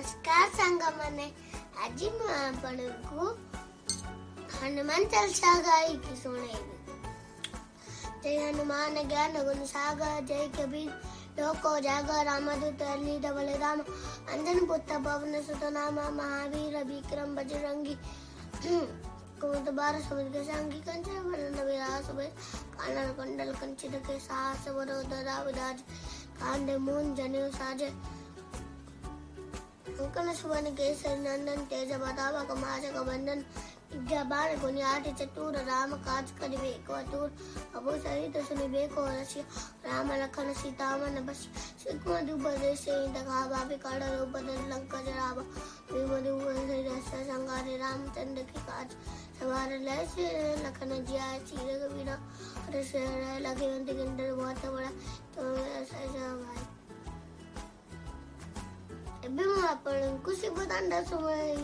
नमस्कार सांगमने आज मैं आपको हनुमान चालीसा गाई की सुनेगी। जय हनुमान ज्ञान गुण सागर जय कबीर लोको जागर रामदूत अलीद बलराम अंजन पुत्र पवन सुत नाम महावीर विक्रम बजरंगी कुमत बार समुद्र संगी कंचन वरन विरास वे कानन कुंडल कंचित के साहस वरोदरा विराज कांडे मून जनेऊ साजे कंकण सुवन केसरी नंदन तेज प्रताप कमाचक बंदन विद्याबान गुणियाति चतुर राम काज करिबे को अतुर अबो सहित सुनिबे को रसिया राम लखन सीता मन बस सिकम दुबदे से दगा बाबे काड़ रूप लंका जरावा विमधु रस संगारे रामचंद्र की काज सवार लैसे लखन जिया चीर कबीरा रस लगे अंत किंडर बहुत बड़ा तो ऐसा भाई ଏବେ ମୁଁ ଆପଣଙ୍କୁ ଶିବତାଣ୍ଡବ ସମୟ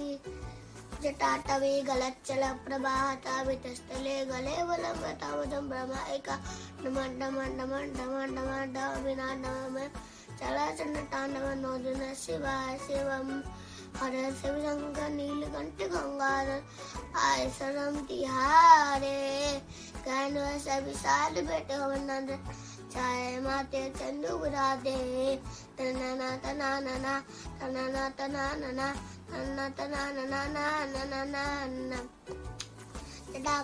जटाटवे गलच्चल प्रवाहता वितस्थले गले बलमतावजं ब्रह्मायिका डमंडमंडमंडमंडमंड विनाडम चलाचल तांडव नोदन शिवाय शिवम हर शिव शंकर नीलकंठ गंगाधर आय सरम तिहारे कैनवस विशाल बेटे वंदन चाय माते चंदू बुरादे तनना तनाना तनना तनाना तनना तनाना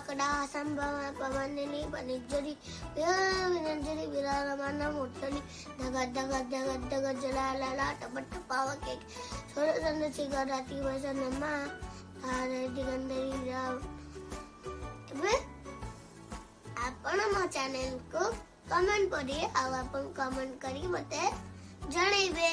कड़ा संभव पवननी पनिजरी विनंजरी विरारमान मूर्तनी धगत धगत धगत धगत जलाला टपट पावके सोर संद सिगराती वसनमा तारे दिगंधरी राव ଏବେ ଆପଣ ମୋ ଚ୍ୟାନେଲ को कमेंट करिए और अपन कमेंट करी मते जणेबे।